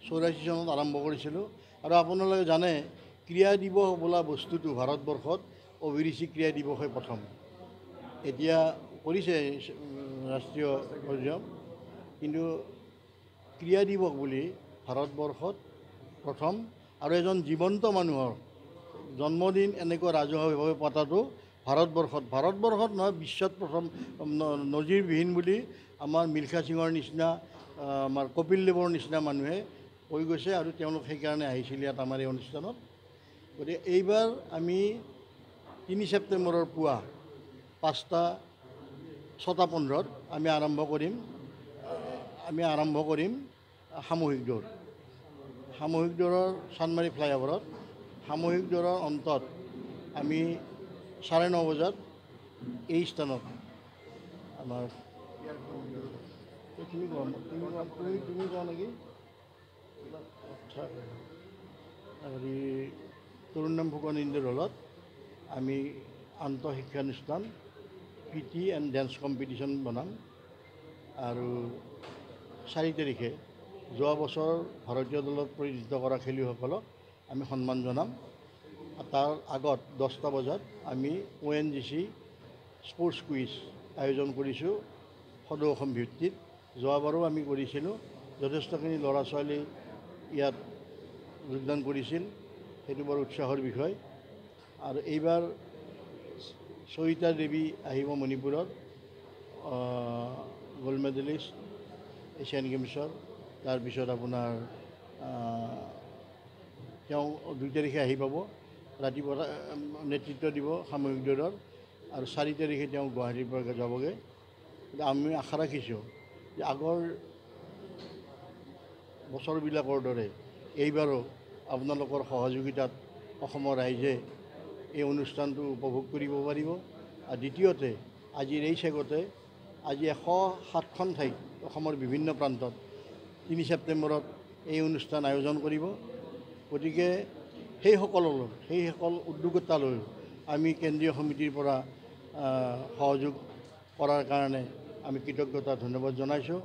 84 চনত আৰম্ভ কৰিছিলোঁ আৰু আপোনালোকে জানে ক্ৰীড়া দিৱস বোলা বস্তুটো ভাৰতবৰ্ষত অভিৰুচি ক্ৰীড়া দিৱসে প্ৰথম এতিয়া কৰিছে ৰাষ্ট্ৰীয় পৰ্যায়ত কিন্তু ক্ৰীড়া দিৱস বুলি ভাৰতবৰ্ষত প্ৰথম আৰু এজন জীৱন্ত মানুহৰ জন্মদিন এনেকুৱা ৰাজহুৱাভাৱে পতাটো ভাৰতবৰ্ষত নহয় বিশ্বত প্ৰথম নজিৰবিহীন বুলি আমাৰ মিল্খা সিঙৰ নিচিনা আমাৰ কপিল দেৱৰ নিচিনা মানুহে কৈ গৈছে আৰু তেওঁলোক সেইকাৰণে আহিছিল ইয়াত আমাৰ এই অনুষ্ঠানত গতিকে এইবাৰ আমি 3 ছেপ্টেম্বৰৰ পুৱা 6:15 আমি আৰম্ভ কৰিম সামূহিক দৌৰ চানমাৰী ফ্লাইঅভাৰত সামূহিক দৌৰৰ অন্তত আমি 9:30 বজাত এই স্থানত আমাৰ তুমি কোৱা নেকি হেৰি তৰুণ ফুকন ইনডোৰ হলত আমি আন্তঃশিক্ষানুষ্ঠান PT এণ্ড ডেন্স কম্পিটিশ্যন বনাম আৰু 4 তাৰিখে যোৱা বছৰ ভাৰতীয় দলত প্ৰতিনিধিত্ব কৰা খেলুৱৈসকলক আমি সন্মান জনাম তাৰ আগত 10টা বজাত আমি ONGC স্পৰ্টছ কুইজ আয়োজন কৰিছোঁ সদৌ অসম ভিত্তিত যোৱাবাৰো আমি কৰিছিলোঁ যথেষ্টখিনি ল'ৰা ছোৱালী ইয়াত যোগদান কৰিছিল সেইটো বৰ উৎসাহৰ বিষয় আৰু এইবাৰ সৰিতা দেৱী আহিব মণিপুৰত গ'ল্ড মেডেলিষ্ট এছিয়ান গেমছৰ তাৰপিছত আপোনাৰ তেওঁ 2 তাৰিখে আহি পাব ৰাতিপুৱা নেতৃত্ব দিব সামূহিক দৌৰৰ আৰু 4 তাৰিখে তেওঁ গুৱাহাটীৰ পৰা যাবগৈ আমি আশা ৰাখিছোঁ যে আগৰ বছৰবিলাকৰ দৰে এইবাৰো আপোনালোকৰ সহযোগিতাত অসমৰ ৰাইজে এই অনুষ্ঠানটো উপভোগ কৰিব পাৰিব আৰু দ্বিতীয়তে আজিৰ এই চেগতে আজি 107খন ঠাইত অসমৰ বিভিন্ন প্ৰান্তত 3 ছেপ্টেম্বৰত এই অনুষ্ঠান আয়োজন কৰিব গতিকে সেইসকল উদ্যোগতা লৈ আমি কেন্দ্ৰীয় সমিতিৰ পৰা সহযোগ কৰাৰ কাৰণে আমি কৃতজ্ঞতা ধন্যবাদ জনাইছোঁ